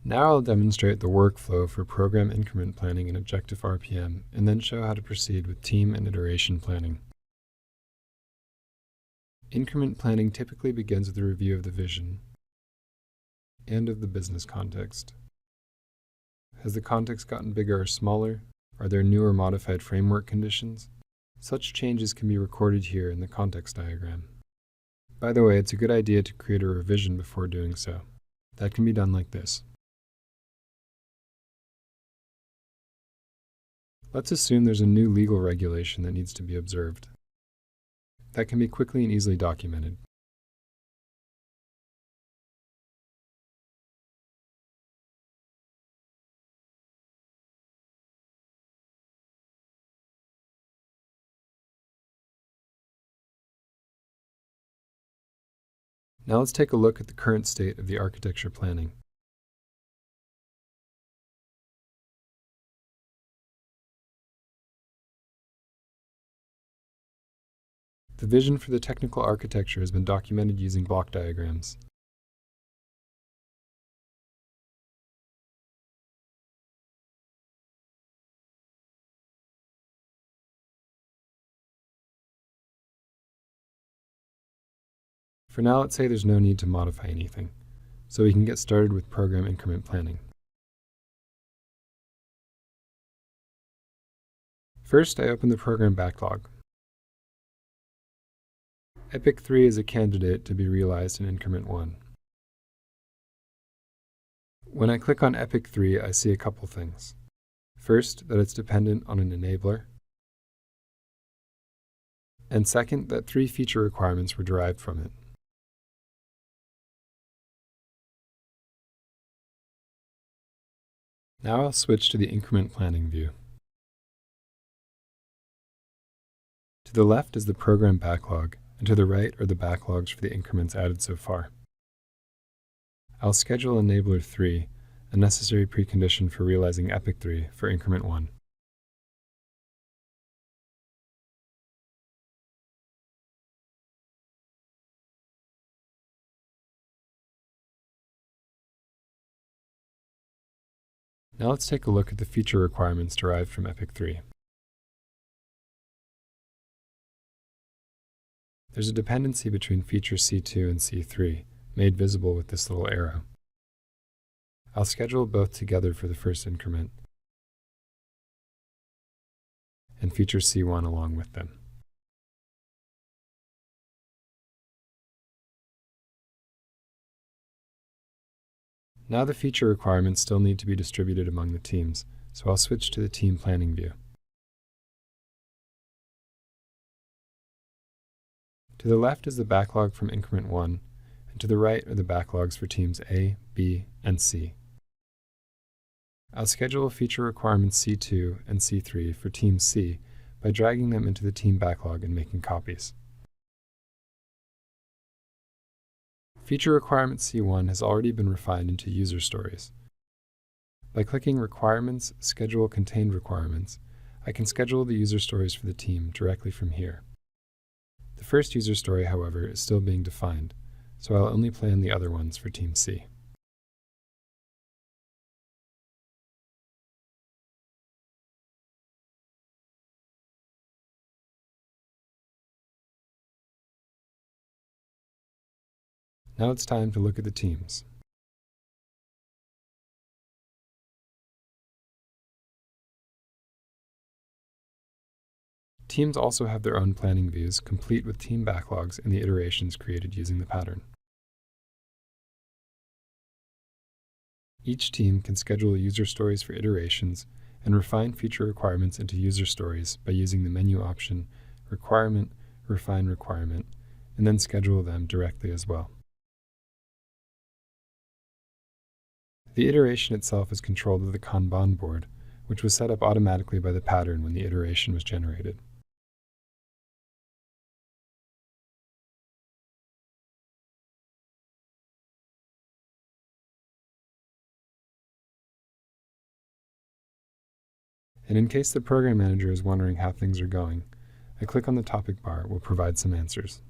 Now I'll demonstrate the workflow for program increment planning in objectiF RPM, and then show how to proceed with team and iteration planning. Increment planning typically begins with a review of the vision and of the business context. Has the context gotten bigger or smaller? Are there new or modified framework conditions? Such changes can be recorded here in the context diagram. By the way, it's a good idea to create a revision before doing so. That can be done like this. Let's assume there's a new legal regulation that needs to be observed. That can be quickly and easily documented. Now let's take a look at the current state of the architecture planning. The vision for the technical architecture has been documented using block diagrams. For now, let's say there's no need to modify anything, so we can get started with program increment planning. First, I open the program backlog. Epic 3 is a candidate to be realized in increment 1. When I click on Epic 3, I see a couple things. First, that it's dependent on an enabler. And second, that 3 feature requirements were derived from it. Now I'll switch to the increment planning view. To the left is the program backlog, and to the right are the backlogs for the increments added so far. I'll schedule enabler 3, a necessary precondition for realizing Epic 3 for increment 1. Now let's take a look at the feature requirements derived from Epic 3. There's a dependency between feature C2 and C3, made visible with this little arrow. I'll schedule both together for the first increment, and feature C1 along with them. Now the feature requirements still need to be distributed among the teams, so I'll switch to the team planning view. To the left is the backlog from increment 1, and to the right are the backlogs for teams A, B, and C. I'll schedule feature requirements C2 and C3 for team C by dragging them into the team backlog and making copies. Feature requirement C1 has already been refined into user stories. By clicking Requirements, Schedule Contained Requirements, I can schedule the user stories for the team directly from here. The first user story, however, is still being defined, so I'll only plan the other ones for team C. Now it's time to look at the teams. Teams also have their own planning views, complete with team backlogs and the iterations created using the pattern. Each team can schedule user stories for iterations and refine feature requirements into user stories by using the menu option Requirement, Refine Requirement, and then schedule them directly as well. The iteration itself is controlled with the Kanban board, which was set up automatically by the pattern when the iteration was generated. And in case the program manager is wondering how things are going, a click on the topic bar will provide some answers.